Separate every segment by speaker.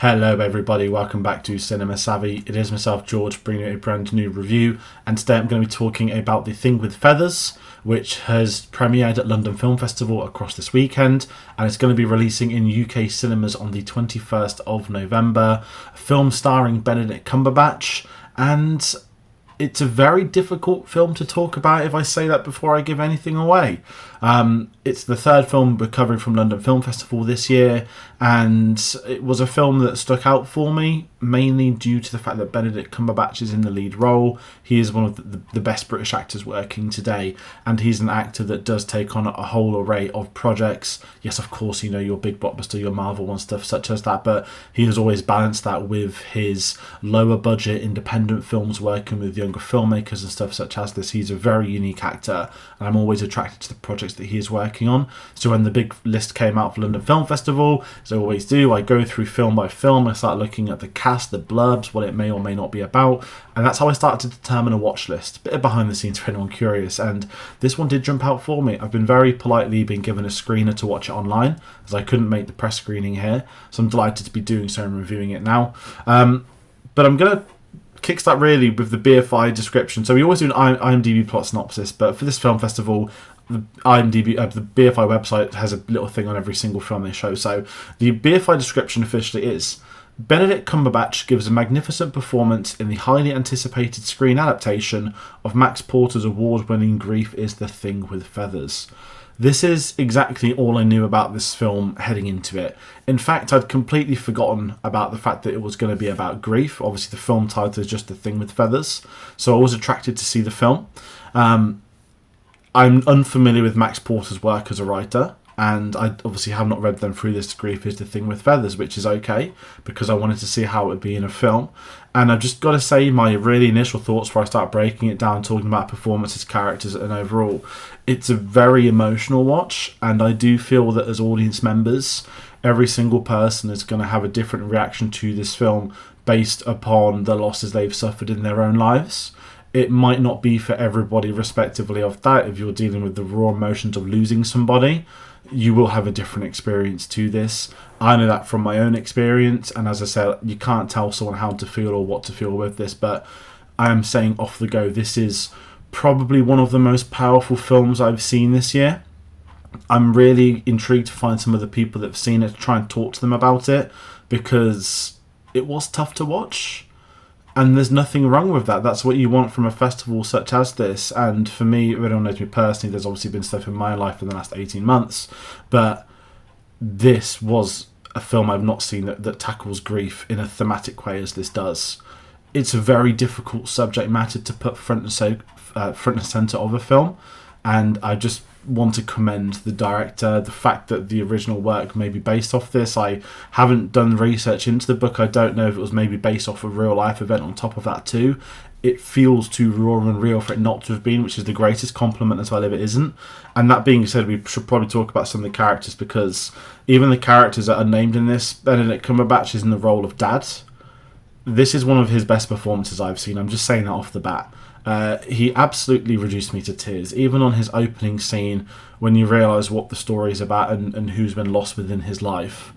Speaker 1: Hello everybody, welcome back to Cinema Savvy. It is myself, George, bringing you a brand new review, and today I'm going to be talking about The Thing with Feathers, which has premiered at London Film Festival across this weekend, and it's going to be releasing in UK cinemas on the 21st of November. A film starring Benedict Cumberbatch, and it's a very difficult film to talk about if I say that before I give anything away. It's the third film we're covering from London Film Festival this year, and it was a film that stuck out for me, mainly due to the fact that Benedict Cumberbatch is in the lead role. He is one of the best British actors working today, and he's an actor that does take on a whole array of projects. Yes, of course, you know, your big blockbuster, your Marvel and stuff such as that, but he has always balanced that with his lower budget independent films, working with younger filmmakers and stuff such as this. He's a very unique actor, and I'm always attracted to the projects that he is working on. So when the big list came out for London Film Festival, as I always do, I go through film by film, I start looking at the cast, the blurbs, what it may or may not be about, and that's how I started to determine a watch list. A bit of behind the scenes for anyone curious, and this one did jump out for me. I've been very politely been given a screener to watch it online, as I couldn't make the press screening here, so I'm delighted to be doing so and reviewing it now. But I'm going to kickstart really with the BFI description. So we always do an IMDb plot synopsis, but for this film festival, the BFI website has a little thing on every single film they show. So the BFI description officially is: Benedict Cumberbatch gives a magnificent performance in the highly anticipated screen adaptation of Max Porter's award-winning Grief is the Thing with Feathers. This is exactly all I knew about this film heading into it. In fact, I'd completely forgotten about the fact that it was going to be about grief. Obviously, the film title is just The Thing with Feathers, so I was attracted to see the film. I'm unfamiliar with Max Porter's work as a writer, and I obviously have not read them through this Grief is the Thing with Feathers, which is okay, because I wanted to see how it would be in a film. And I've just got to say my really initial thoughts before I start breaking it down, talking about performances, characters, and overall. It's a very emotional watch, and I do feel that as audience members, every single person is going to have a different reaction to this film based upon the losses they've suffered in their own lives. It might not be for everybody respectively of that. If you're dealing with the raw emotions of losing somebody, you will have a different experience to this. I know that from my own experience, and as I said, you can't tell someone how to feel or what to feel with this, but I am saying off the go, this is probably one of the most powerful films I've seen this year. I'm really intrigued to find some of the people that have seen it, to try and talk to them about it, because it was tough to watch. And there's nothing wrong with that. That's what you want from a festival such as this. And for me, everyone knows me personally, there's obviously been stuff in my life in the last 18 months. But this was a film I've not seen that tackles grief in a thematic way as this does. It's a very difficult subject matter to put front and centre of a film. And I just want to commend the director, the fact that the original work may be based off this. I haven't done research into the book. I don't know if it was maybe based off a real life event on top of that too. It feels too raw and real for it not to have been, which is the greatest compliment as well if it isn't. And that being said, we should probably talk about some of the characters, because even the characters that are named in this, Benedict Cumberbatch is in the role of Dad. This is one of his best performances I've seen. I'm just saying that off the bat. He absolutely reduced me to tears, even on his opening scene when you realise what the story is about and who's been lost within his life.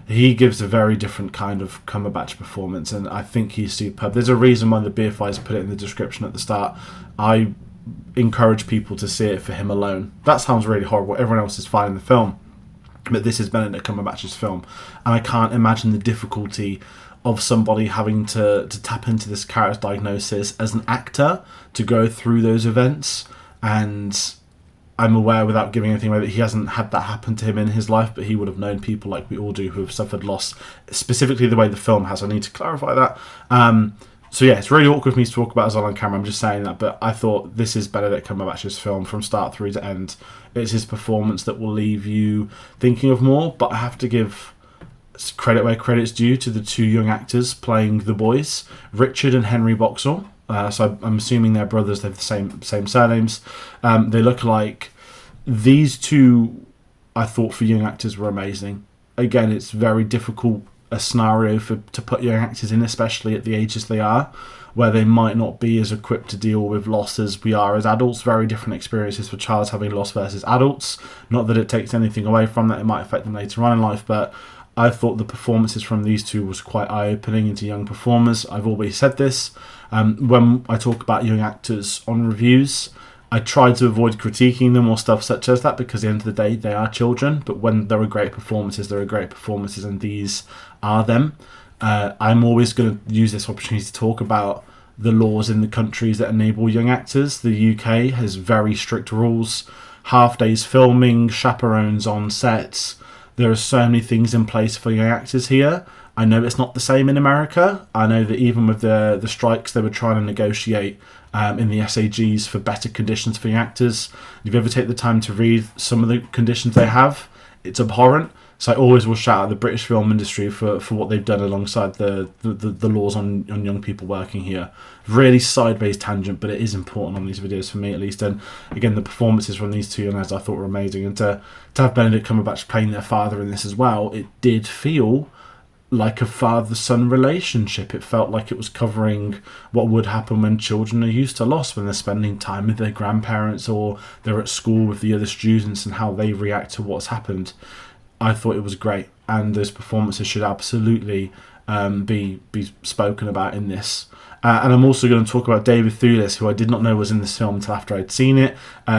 Speaker 1: He gives a very different kind of Cumberbatch performance, and I think he's superb. There's a reason why the BFI's put it in the description at the start. I encourage people to see it for him alone. That sounds really horrible. Everyone else is fine in the film, but this is Benedict Cumberbatch's film, and I can't imagine the difficulty of somebody having to tap into this character's diagnosis as an actor to go through those events. And I'm aware, without giving anything away, that he hasn't had that happen to him in his life, but he would have known people like we all do who have suffered loss, specifically the way the film has. I need to clarify that. So yeah, it's really awkward for me to talk about as well on camera. I'm just saying that, but I thought this is Benedict Cumberbatch's film from start through to end. It's his performance that will leave you thinking of more, but I have to give credit where credit's due to the two young actors playing the boys, Richard and Henry Boxall. So I'm assuming they're brothers. They have the same surnames. They look alike. These two, I thought, for young actors were amazing. Again, it's very difficult a scenario to put young actors in, especially at the ages they are, where they might not be as equipped to deal with loss as we are as adults. Very different experiences for childs having loss versus adults. Not that it takes anything away from that. It might affect them later on in life, but I thought the performances from these two was quite eye-opening into young performers. I've always said this. When I talk about young actors on reviews, I try to avoid critiquing them or stuff such as that, because at the end of the day, they are children. But when there are great performances, there are great performances, and these are them. I'm always going to use this opportunity to talk about the laws in the countries that enable young actors. The UK has very strict rules, half days filming, chaperones on sets. There are so many things in place for young actors here. I know it's not the same in America. I know that even with the strikes, they were trying to negotiate in the SAGs for better conditions for young actors. If you ever take the time to read some of the conditions they have, it's abhorrent. So I always will shout at the British film industry for what they've done alongside the laws on young people working here. Really sideways tangent, but it is important on these videos for me at least. And again, the performances from these two young lads I thought were amazing. And to have Benedict Cumberbatch playing their father in this as well, it did feel like a father-son relationship. It felt like it was covering what would happen when children are used to loss, when they're spending time with their grandparents or they're at school with the other students, and how they react to what's happened. I thought it was great, and those performances should absolutely be spoken about in this. And I'm also going to talk about David Thewlis, who I did not know was in this film until after I'd seen it.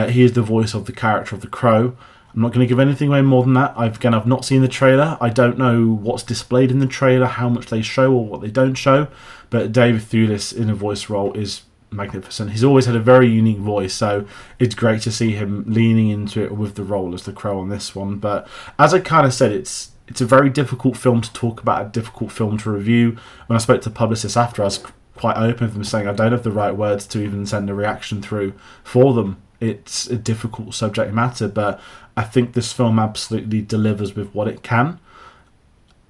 Speaker 1: He is the voice of the character of the Crow. I'm not going to give anything away more than that. I've not seen the trailer. I don't know what's displayed in the trailer, how much they show or what they don't show. But David Thewlis in a voice role is magnificent. He's always had a very unique voice, so it's great to see him leaning into it with the role as the Crow on this one. But as I kind of said, it's a very difficult film to talk about, a difficult film to review. When I spoke to publicists after, I was quite open with them, saying I don't have the right words to even send a reaction through for them. It's a difficult subject matter, but I think this film absolutely delivers with what it can.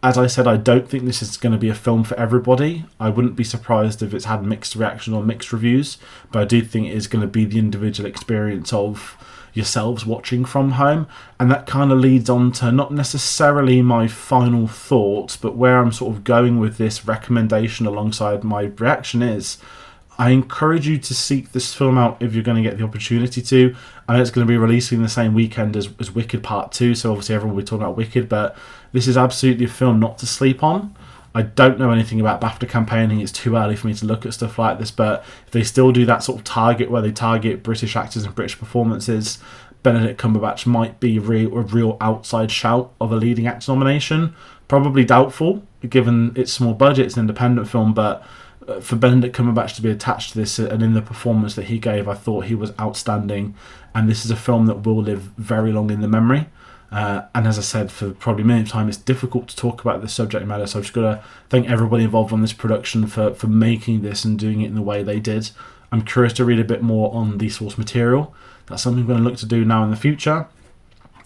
Speaker 1: As I said, I don't think this is going to be a film for everybody. I wouldn't be surprised if it's had mixed reaction or mixed reviews, but I do think it is going to be the individual experience of yourselves watching from home. And that kind of leads on to not necessarily my final thoughts, but where I'm sort of going with this recommendation alongside my reaction is, I encourage you to seek this film out if you're going to get the opportunity to. I know it's going to be releasing the same weekend as Wicked Part 2, so obviously everyone will be talking about Wicked, but this is absolutely a film not to sleep on. I don't know anything about BAFTA campaigning. It's too early for me to look at stuff like this, but if they still do that sort of target where they target British actors and British performances, Benedict Cumberbatch might be a real outside shout of a leading actor nomination. Probably doubtful, given its small budget, it's an independent film, but for Benedict Cumberbatch to be attached to this and in the performance that he gave, I thought he was outstanding, and this is a film that will live very long in the memory. And as I said, for probably many times, it's difficult to talk about this subject matter, so I've just got to thank everybody involved on this production for making this and doing it in the way they did. I'm curious to read a bit more on the source material. That's something I'm going to look to do now in the future,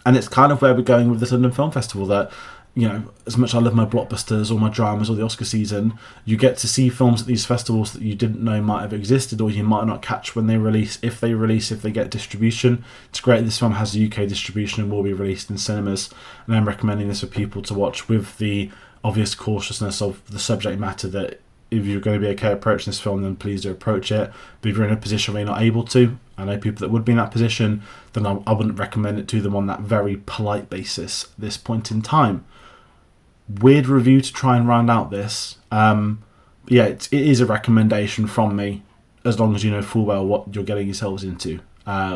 Speaker 1: and it's kind of where we're going with this London Film Festival, that, you know, as much as I love my blockbusters or my dramas or the Oscar season, you get to see films at these festivals that you didn't know might have existed, or you might not catch when they release, if they get distribution. It's great this film has UK distribution and will be released in cinemas, and I'm recommending this for people to watch with the obvious cautiousness of the subject matter, that if you're going to be okay approaching this film, then please do approach it. But if you're in a position where you're not able to, I know people that would be in that position, then I wouldn't recommend it to them on that very polite basis at this point in time. Weird review to try and round out this. It is a recommendation from me, as long as you know full well what you're getting yourselves into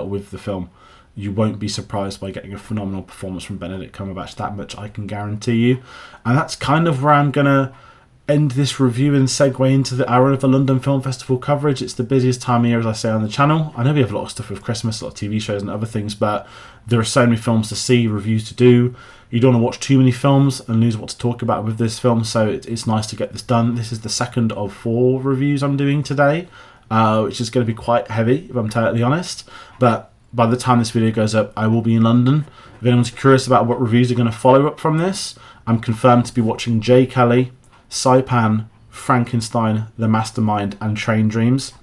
Speaker 1: with the film. You won't be surprised by getting a phenomenal performance from Benedict Cumberbatch, that much I can guarantee you. And that's kind of where I'm going to end this review and segue into the hour of the London Film Festival coverage. It's the busiest time of year, as I say, on the channel. I know we have a lot of stuff with Christmas, a lot of TV shows and other things, but there are so many films to see, reviews to do. You don't want to watch too many films and lose what to talk about with this film, so it's nice to get this done. This is the second of 4 reviews I'm doing today, which is going to be quite heavy, if I'm totally honest. But by the time this video goes up, I will be in London. If anyone's curious about what reviews are going to follow up from this, I'm confirmed to be watching Jay Kelly, Saipan, Frankenstein, The Mastermind, and Train Dreams.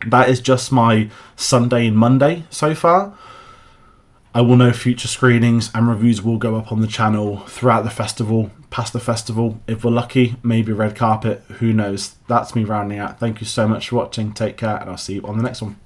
Speaker 1: That is just my Sunday and Monday so far. I will know future screenings and reviews will go up on the channel throughout the festival, past the festival. If we're lucky, maybe red carpet, who knows. That's me rounding out. Thank you so much for watching. Take care, and I'll see you on the next one.